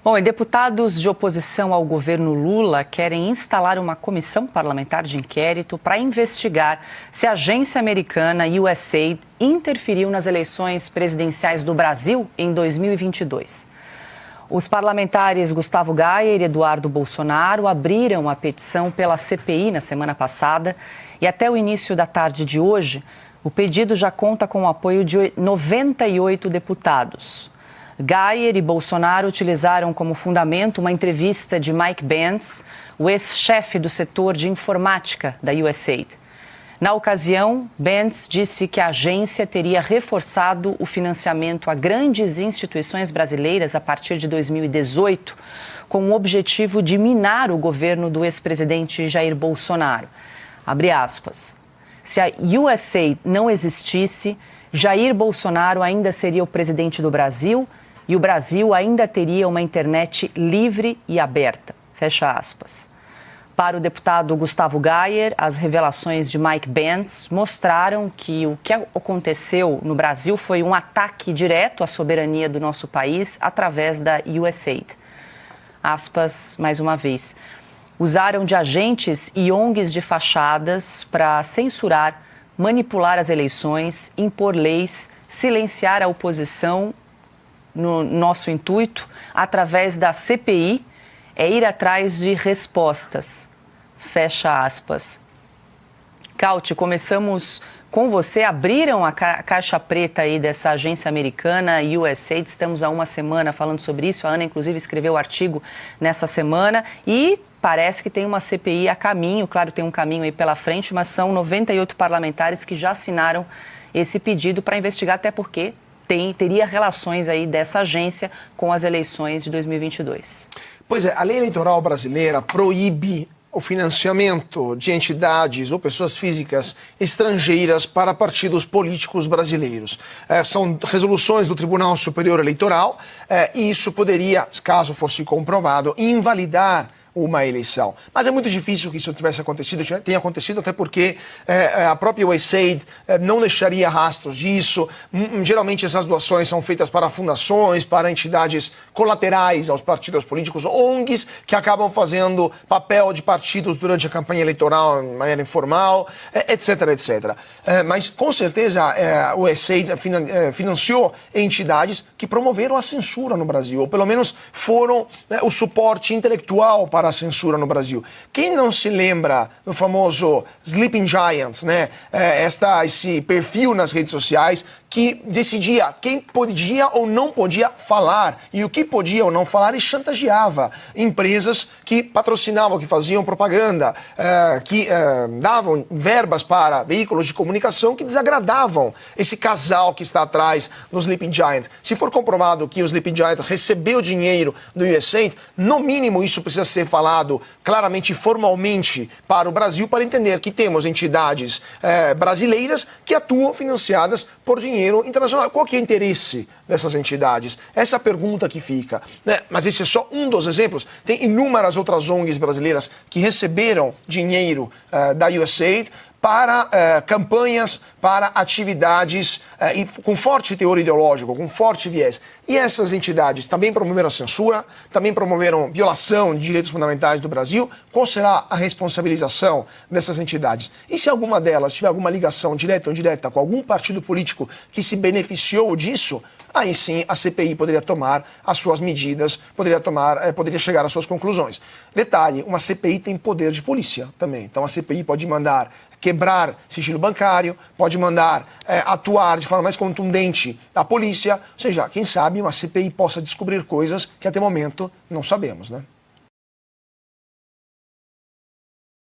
Bom, e deputados de oposição ao governo Lula querem instalar uma comissão parlamentar de inquérito para investigar se a agência americana USAID interferiu nas eleições presidenciais do Brasil em 2022. Os parlamentares Gustavo Gayer e Eduardo Bolsonaro abriram a petição pela CPI na semana passada e até o início da tarde de hoje, o pedido já conta com o apoio de 98 deputados. Gayer e Bolsonaro utilizaram como fundamento uma entrevista de Mike Pence, o ex-chefe do setor de informática da USAID. Na ocasião, Pence disse que a agência teria reforçado o financiamento a grandes instituições brasileiras a partir de 2018, com o objetivo de minar o governo do ex-presidente Jair Bolsonaro. Abre aspas. Se a USAID não existisse, Jair Bolsonaro ainda seria o presidente do Brasil e o Brasil ainda teria uma internet livre e aberta. Fecha aspas. Para o deputado Gustavo Gayer, as revelações de Mike Pence mostraram que o que aconteceu no Brasil foi um ataque direto à soberania do nosso país através da USAID. Aspas, mais uma vez. Usaram de agentes e ONGs de fachadas para censurar, manipular as eleições, impor leis, silenciar a oposição. No nosso intuito, através da CPI, é ir atrás de respostas. Fecha aspas. Cauti, começamos com você. Abriram a caixa preta aí dessa agência americana, USAID. Estamos há uma semana falando sobre isso. A Ana, inclusive, escreveu o artigo nessa semana e parece que tem uma CPI a caminho. Claro, tem um caminho aí pela frente, mas são 98 parlamentares que já assinaram esse pedido para investigar, até porque teria relações aí dessa agência com as eleições de 2022. Pois é, a lei eleitoral brasileira proíbe o financiamento de entidades ou pessoas físicas estrangeiras para partidos políticos brasileiros. São resoluções do Tribunal Superior Eleitoral e isso poderia, caso fosse comprovado, invalidar uma eleição. Mas é muito difícil que isso tenha acontecido, até porque a própria USAID não deixaria rastros disso. Geralmente essas doações são feitas para fundações, para entidades colaterais aos partidos políticos, ONGs, que acabam fazendo papel de partidos durante a campanha eleitoral de maneira informal, etc, etc. Mas, com certeza, a USAID financiou entidades que promoveram a censura no Brasil, ou pelo menos foram o suporte intelectual para a censura no Brasil. Quem não se lembra do famoso Sleeping Giants, né? Esse perfil nas redes sociais que decidia quem podia ou não podia falar e o que podia ou não falar e chantageava empresas que patrocinavam, que faziam propaganda, que davam verbas para veículos de comunicação que desagradavam esse casal que está atrás do Sleeping Giant. Se for comprovado que o Sleeping Giant recebeu dinheiro do USAID, no mínimo isso precisa ser falado claramente e formalmente para o Brasil para entender que temos entidades brasileiras que atuam financiadas por dinheiro internacional. Qual que é o interesse dessas entidades? Essa é a pergunta que fica, né? Mas esse é só um dos exemplos. Tem inúmeras outras ONGs brasileiras que receberam dinheiro da USAID para campanhas, para atividades com forte teor ideológico, com forte viés. E essas entidades também promoveram a censura, também promoveram violação de direitos fundamentais do Brasil. Qual será a responsabilização dessas entidades? E se alguma delas tiver alguma ligação direta ou indireta com algum partido político que se beneficiou disso, aí sim a CPI poderia tomar as suas medidas, poderia chegar às suas conclusões. Detalhe, uma CPI tem poder de polícia também. Então a CPI pode mandar quebrar sigilo bancário, pode mandar atuar de forma mais contundente a polícia. Ou seja, quem sabe uma CPI possa descobrir coisas que até o momento não sabemos, né?